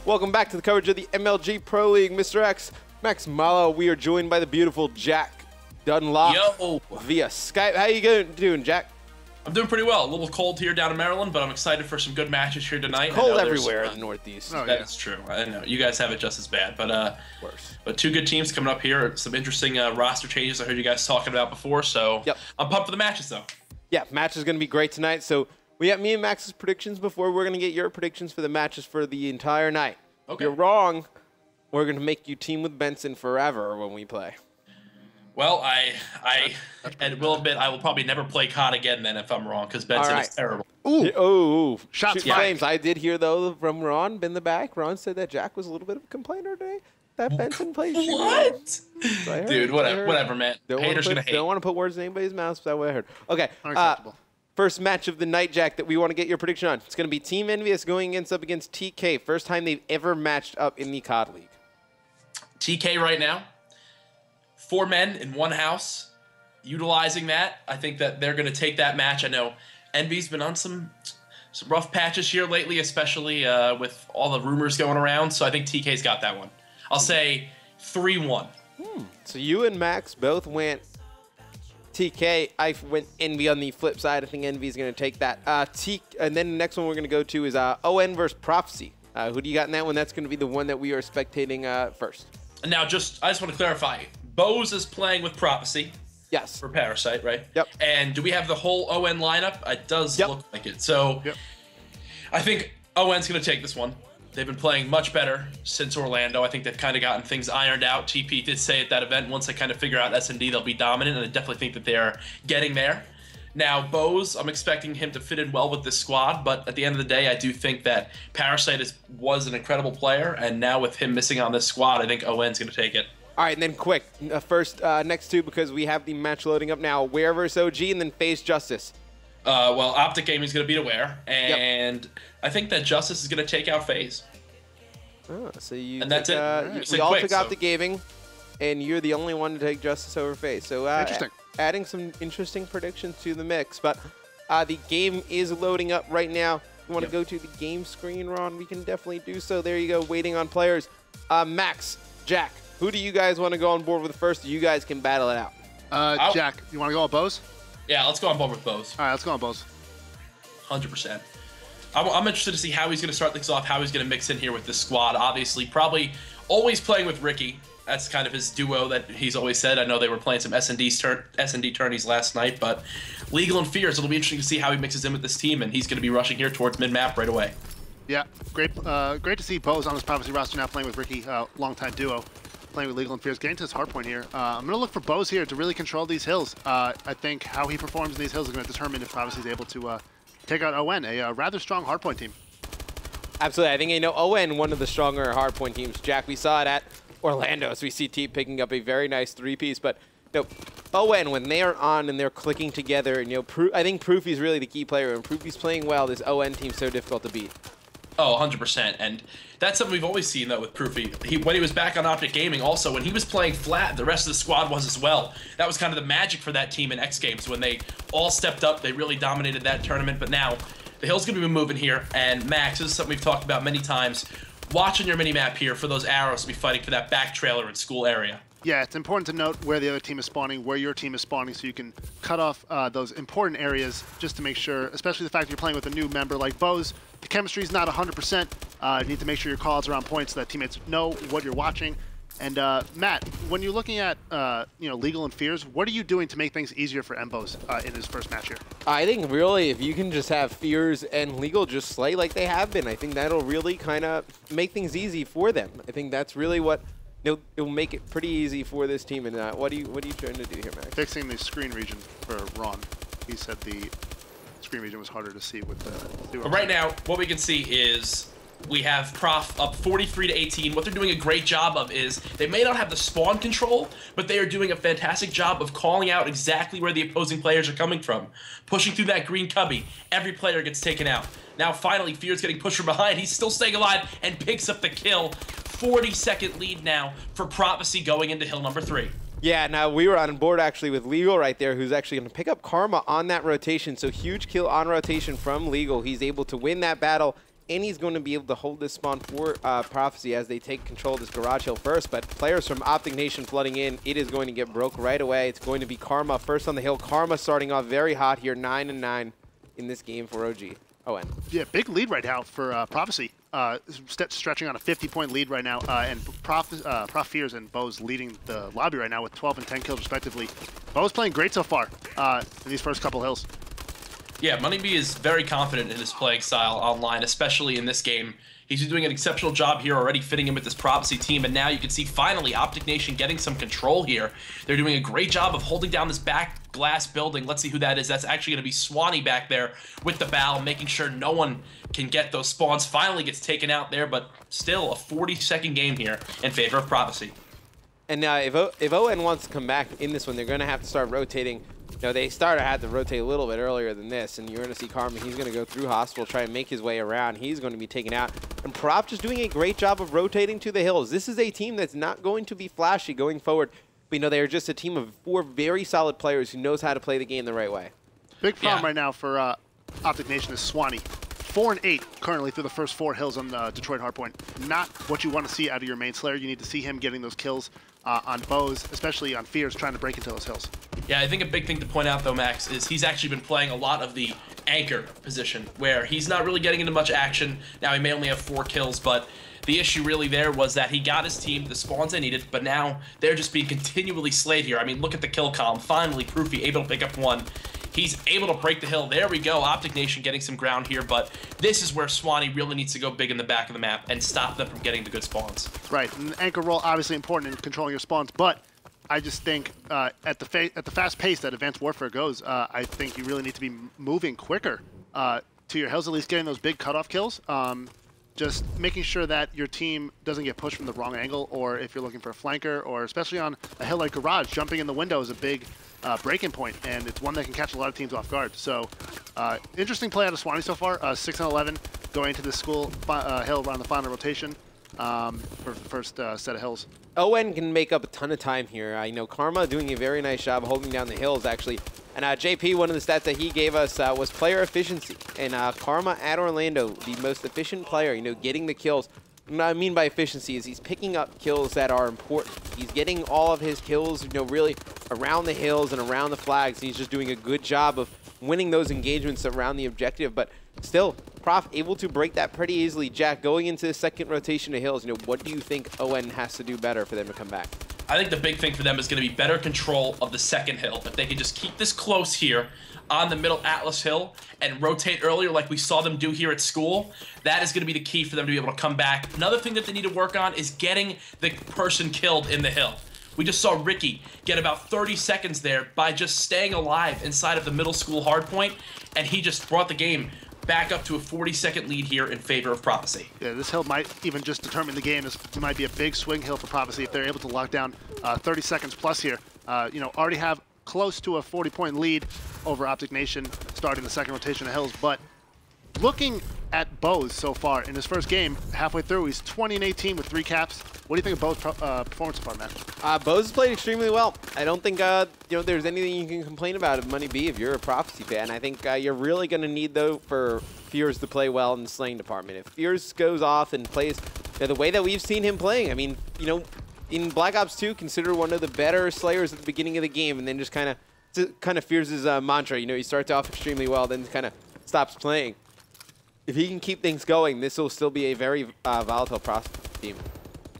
Welcome back to the coverage of the MLG Pro League. Mr. X, Max Malo, we are joined by the beautiful Jack Dunlop via Skype. How you doing, Jack? I'm doing pretty well. A little cold here down in Maryland, but I'm excited for some good matches here tonight. It's cold everywhere in the Northeast. Oh, yeah. That's true. I know. You guys have it just as bad, but worse. But two good teams coming up here. Some interesting roster changes I heard you guys talking about before, so I'm pumped for the matches, though. Yeah, match is going to be great tonight. So we have me and Max's predictions before. We're going to get your predictions for the matches for the entire night. Okay. If you're wrong, we're going to make you team with Benson forever when we play. Well, I will admit I will probably never play COD again then if I'm wrong, because Benson is terrible. Ooh. Shots fired. I did hear, though, from Ron in the back. Ron said that Jack was a little bit of a complainer today. That Benson plays what? So dude, whatever, man. Haters gonna hate. Don't want to put words in anybody's mouth, but that's what I heard. Okay. First match of the night, Jack, that we want to get your prediction on. It's going to be Team Envious going up against TK. First time they've ever matched up in the COD League. TK right now, 4 men in 1 house. Utilizing that, I think that they're going to take that match. I know Envy's been on some rough patches here lately, especially with all the rumors going around. So I think TK's got that one. I'll say 3-1. So you and Max both went TK. I went Envy on the flip side. I think Envy's going to take that. And then the next one we're going to go to is ON versus Prophecy. Who do you got in that one? That's going to be the one that we are spectating first. Now, I just want to clarify. Bose is playing with Prophecy. Yes. For Parasite, right? Yep. And do we have the whole ON lineup? It does look like it. So I think ON's going to take this one. They've been playing much better since Orlando. I think they've kind of gotten things ironed out. TP did say at that event, once they kind of figure out S&D, they'll be dominant, and I definitely think that they are getting there. Now, Bose, I'm expecting him to fit in well with this squad, but at the end of the day, I do think that Parasite was an incredible player, and now with him missing on this squad, I think ON's going to take it. All right, and then quick, next two, because we have the match loading up now. Where versus OG, and then FaZe Justice. Well, OpTic Gaming is going to beat Aware, and I think that Justice is going to take out FaZe. Oh, so you and that's it. We all took OpTic Gaming, and you're the only one to take Justice over FaZe. So interesting. Adding some interesting predictions to the mix. But the game is loading up right now. You want to go to the game screen, Ron? We can definitely do so. There you go, waiting on players. Max, Jack, who do you guys want to go on board with first? You guys can battle it out. Jack, you want to go with Bose? Yeah, let's go on board with Bose. All right, let's go on Bose. 100%. I'm interested to see how he's going to start things off, how he's going to mix in here with this squad. Obviously, probably always playing with Ricky. That's kind of his duo that he's always said. I know they were playing some S&D tourneys last night, but Legal and Fears, it'll be interesting to see how he mixes in with this team, and he's going to be rushing here towards mid-map right away. Yeah, great to see Bose on his Prophecy roster now playing with Ricky, longtime duo, playing with Legal and Fears. Getting to his hardpoint here. I'm going to look for Bose here to really control these hills. I think how he performs in these hills is going to determine if Prophecy is able to take out ON, a rather strong hardpoint team. Absolutely. I think, ON, one of the stronger hardpoint teams. Jack, we saw it at Orlando, so we see T picking up a very nice 3-piece. But ON, when they are on and they're clicking together, and I think Proofy's really the key player. When Proofy's playing well, this ON team's so difficult to beat. Oh, 100%. And that's something we've always seen, though, with Proofy. When he was back on OpTic Gaming, also, when he was playing flat, the rest of the squad was as well. That was kind of the magic for that team in X Games. When they all stepped up, they really dominated that tournament. But now, the hill's going to be moving here. And Max, this is something we've talked about many times. Watching your mini-map here for those arrows to be fighting for that back trailer in school area. Yeah, it's important to note where the other team is spawning, where your team is spawning, so you can cut off those important areas just to make sure, especially the fact that you're playing with a new member like Bose, the chemistry is not 100%. You need to make sure your calls are on point so that teammates know what you're watching. And Matt, when you're looking at Legal and Fears, what are you doing to make things easier for Mbose in his first match here? I think really if you can just have Fears and Legal just slay like they have been, I think that'll really kind of make things easy for them. I think that's really what it'll make it pretty easy for this team. And what are you trying to do here, Max? Fixing the screen region for Ron. He said the screen region was harder to see with the. But right now, what we can see is we have Prof up 43-18. What they're doing a great job of is they may not have the spawn control, but they are doing a fantastic job of calling out exactly where the opposing players are coming from. Pushing through that green cubby, every player gets taken out. Now finally, Fear's getting pushed from behind. He's still staying alive and picks up the kill. 40-second lead now for Prophecy going into hill number 3. Yeah, now we were on board actually with Legal right there, who's actually going to pick up Karma on that rotation. So huge kill on rotation from Legal. He's able to win that battle and he's going to be able to hold this spawn for Prophecy as they take control of this garage hill first. But players from OpTic Nation flooding in, it is going to get broke right away. It's going to be Karma first on the hill. Karma starting off very hot here, 9-9 in this game for OG. ON. Yeah, big lead right now for Prophecy. Stretching on a 50-point lead right now, and Prof Fears and Bo's leading the lobby right now with 12 and 10 kills respectively. Bo's playing great so far in these first couple hills. Yeah, Money B is very confident in his playing style online, especially in this game. He's been doing an exceptional job here already fitting in with this Prophecy team, and now you can see finally OpTic Nation getting some control here. They're doing a great job of holding down this back glass building. Let's see who that is. That's actually going to be Swanee back there with the bow, making sure no one can get those spawns. Finally gets taken out there, but still a 40-second game here in favor of Prophecy. And if ON wants to come back in this one, they're going to have to start rotating. You know, they had to rotate a little bit earlier than this, and you're going to see Karma. He's going to go through Hospital, try and make his way around. He's going to be taken out. And Prop just doing a great job of rotating to the hills. This is a team that's not going to be flashy going forward. But, you know, they're just a team of 4 very solid players who knows how to play the game the right way. Big problem right now for OpTic Nation is Swanee. 4-8 currently through the first 4 hills on the Detroit Hardpoint. Not what you want to see out of your main Slayer. You need to see him getting those kills on Bows, especially on Fears, trying to break into those hills. Yeah, I think a big thing to point out, though, Max, is he's actually been playing a lot of the anchor position, where he's not really getting into much action. Now, he may only have 4 kills, but the issue really there was that he got his team the spawns they needed, but now they're just being continually slayed here. I mean, look at the kill column. Finally, Proofy able to pick up 1. He's able to break the hill. There we go. OpTic Nation getting some ground here, but this is where Swanee really needs to go big in the back of the map and stop them from getting the good spawns. Right, and the anchor role obviously important in controlling your spawns, but I just think at the fast pace that Advanced Warfare goes, I think you really need to be moving quicker to your hills, at least getting those big cutoff kills. Just making sure that your team doesn't get pushed from the wrong angle, or if you're looking for a flanker, or especially on a hill like Garage, jumping in the window is a big break-in point, and it's one that can catch a lot of teams off guard. So, interesting play out of Swanee so far. 6-11 going into the school hill around the final rotation for the first set of hills. ON can make up a ton of time here. I know Karma doing a very nice job holding down the hills, actually. And JP, one of the stats that he gave us was player efficiency. And Karma at Orlando, the most efficient player, you know, getting the kills. What I mean by efficiency is he's picking up kills that are important. He's getting all of his kills, you know, really around the hills and around the flags. He's just doing a good job of winning those engagements around the objective. But still, Prof able to break that pretty easily. Jack, going into the second rotation of hills, you know, what do you think ON has to do better for them to come back? I think the big thing for them is going to be better control of the second hill. If they can just keep this close here on the middle Atlas Hill and rotate earlier like we saw them do here at school, that is going to be the key for them to be able to come back. Another thing that they need to work on is getting the person killed in the hill. We just saw Ricky get about 30 seconds there by just staying alive inside of the middle school hardpoint, and he just brought the game back up to a 40-second lead here in favor of Prophecy. Yeah, this hill might even just determine the game. This might be a big swing hill for Prophecy if they're able to lock down 30 seconds plus here. You know, already have close to a 40-point lead over OpTic Nation starting the second rotation of hills, but looking at Bose so far in his first game, halfway through, he's 20-18 with 3 caps. What do you think of Bo's performance so far, man? Bose has played extremely well. I don't think you know, there's anything you can complain about of Money B if you're a Prophecy fan. I think you're really going to need, though, for Fears to play well in the slaying department. If Fears goes off and plays the way that we've seen him playing, I mean, you know, in Black Ops 2, considered one of the better Slayers at the beginning of the game, and then just kind of Fears' mantra. You know, he starts off extremely well, then kind of stops playing. If he can keep things going, this will still be a very volatile team.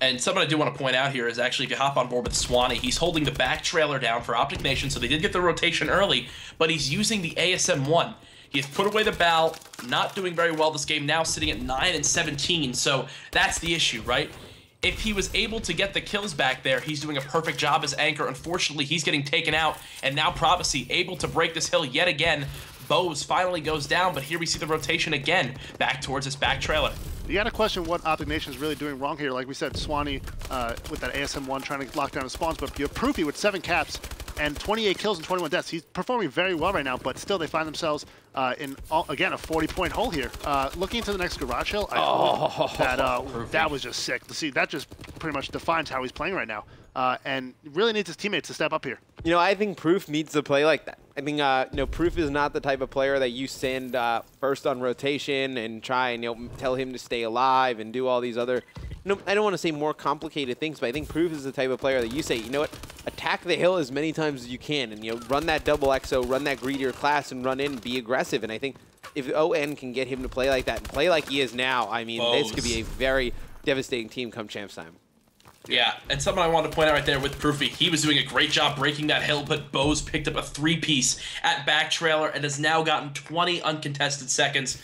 And something I do want to point out here is actually if you hop on board with Swanee, he's holding the back trailer down for OpTic Nation, so they did get the rotation early, but he's using the ASM-1. He has put away the bow, not doing very well this game, now sitting at 9-17, so that's the issue, right? If he was able to get the kills back there, he's doing a perfect job as anchor. Unfortunately, he's getting taken out, and now Prophecy able to break this hill yet again. Bose finally goes down, but here we see the rotation again back towards his back trailer. You got to question what OpTic Nation is really doing wrong here. Like we said, Swanee with that ASM-1 trying to lock down his spawns, but you have Proofy with 7 caps and 28 kills and 21 deaths. He's performing very well right now, but still they find themselves in, again, a 40-point hole here. Looking into the next garage hill, that was just sick. See, that just pretty much defines how he's playing right now. And really needs his teammates to step up here. You know, I think Proof needs to play like that. I think Proof is not the type of player that you send first on rotation and try and tell him to stay alive and do all these other. I don't want to say more complicated things, but I think Proof is the type of player that you say, you know what, attack the hill as many times as you can, and run that double XO, run that greedier class, and run in and be aggressive. And I think if ON can get him to play like that and play like he is now, I mean, this could be a very devastating team come champs time. Yeah, and something I wanted to point out right there with Proofy, he was doing a great job breaking that hill, but Bose picked up a 3-piece at back trailer and has now gotten 20 uncontested seconds.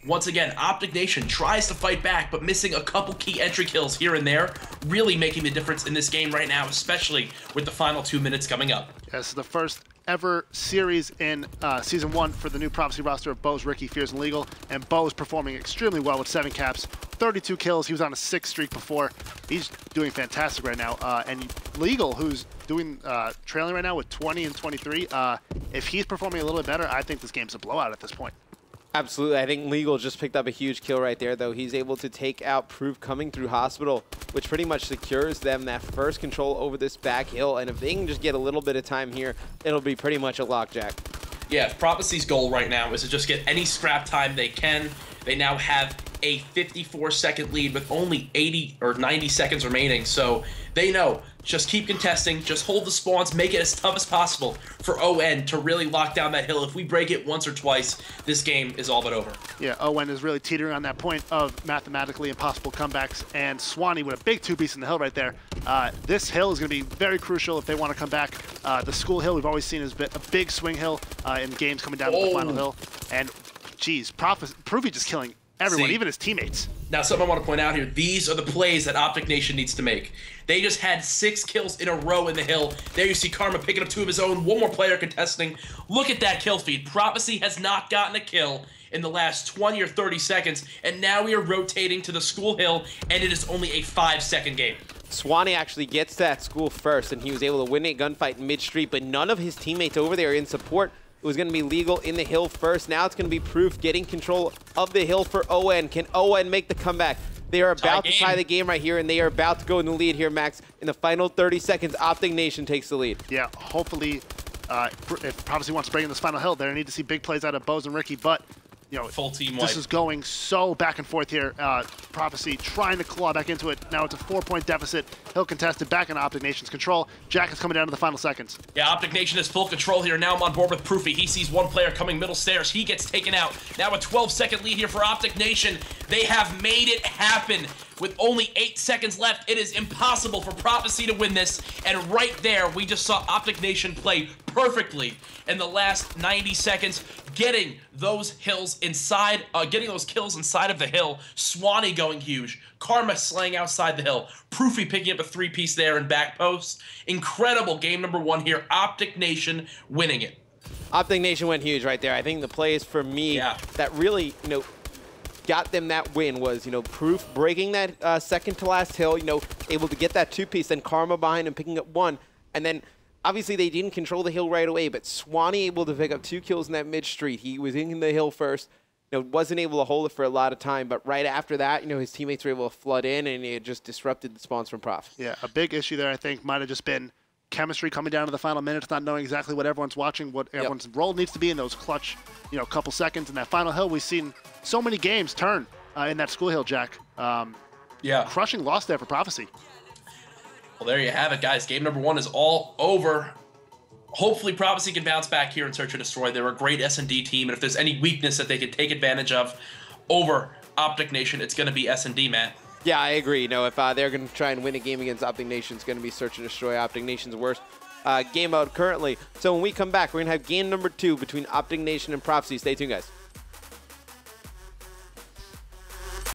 Once again, OpTic Nation tries to fight back, but missing a couple key entry kills here and there, really making the difference in this game right now, especially with the final 2 minutes coming up. This is the first ever series in Season 1 for the new Prophecy roster of Bose, Ricky, Fears, and Legal, and Bose performing extremely well with 7 caps, 32 kills. He was on a 6 streak before. He's doing fantastic right now. And Legal, who's doing trailing right now with 20 and 23, if he's performing a little bit better, I think this game's a blowout at this point. Absolutely. I think Legal just picked up a huge kill right there, though. He's able to take out Proof coming through Hospital, which pretty much secures them that first control over this back hill. And if they can just get a little bit of time here, it'll be pretty much a lockjack. Yeah, Prophecy's goal right now is to just get any scrap time they can. They now have a 54-second lead with only 80 or 90 seconds remaining, so they know just keep contesting, just hold the spawns, make it as tough as possible for ON to really lock down that hill. If we break it once or twice, this game is all but over. Yeah, ON is really teetering on that point of mathematically impossible comebacks, and Swanee with a big 2-piece in the hill right there. This hill is going to be very crucial if they want to come back. The school hill we've always seen is a big swing hill in games coming down to the final hill, and geez, Proofy just killing everyone, even his teammates. Now, something I want to point out here, these are the plays that OpTic Nation needs to make. They just had 6 kills in a row in the hill. There you see Karma picking up 2 of his own, 1 more player contesting. Look at that kill feed. Prophecy has not gotten a kill in the last 20 or 30 seconds, and now we are rotating to the school hill, and it is only a 5-second game. Swanee actually gets that school first, and he was able to win a gunfight mid-street, but none of his teammates over there in support. It was going to be Legal in the hill first. Now it's going to be Proof getting control of the hill for ON. Can ON make the comeback? They are about to tie the game right here, and they are about to go in the lead here, Max. In the final 30 seconds, OpTic Nation takes the lead. Yeah, hopefully, if Prophecy wants to break in this final hill, they need to see big plays out of Bose and Ricky, but full team this is going so back and forth here. Prophecy trying to claw back into it. Now it's a 4-point deficit. Hill contested back in OpTic Nation's control. Jack is coming down to the final seconds. Yeah, OpTic Nation has full control here. Now I'm on board with Proofy. He sees 1 player coming middle stairs. He gets taken out. Now a 12-second lead here for OpTic Nation. They have made it happen. With only 8 seconds left, it is impossible for Prophecy to win this. And right there, we just saw OpTic Nation play perfectly in the last 90 seconds, getting those hills inside, getting those kills inside of the hill. Swanee going huge. Karma slaying outside the hill. Proofy picking up a 3-piece there in back post. Incredible game number 1 here. OpTic Nation winning it. OpTic Nation went huge right there. I think the plays for me that really, got them that win was, Proof breaking that second to last hill, able to get that 2-piece, then Karma behind him picking up 1, and then obviously they didn't control the hill right away, but Swanee able to pick up 2 kills in that mid-street. He was in the hill first, wasn't able to hold it for a lot of time, but right after that, his teammates were able to flood in, and it just disrupted the spawns from Prof. Yeah, a big issue there, I think, might have just been chemistry coming down to the final minutes, not knowing exactly what everyone's watching, what everyone's role needs to be in those clutch, couple seconds. In that final hill, we've seen so many games turn in that school hill, Jack. Crushing loss there for Prophecy. Well, there you have it, guys. Game number 1 is all over. Hopefully, Prophecy can bounce back here and Search and Destroy. They're a great S&D team, and if there's any weakness that they can take advantage of over OpTic Nation, it's going to be S&D, Matt. Yeah, I agree. If they're going to try and win a game against OpTic Nation, it's going to be Search and Destroy. OpTic Nation's worst game mode currently. So when we come back, we're going to have game number 2 between OpTic Nation and Prophecy. Stay tuned, guys.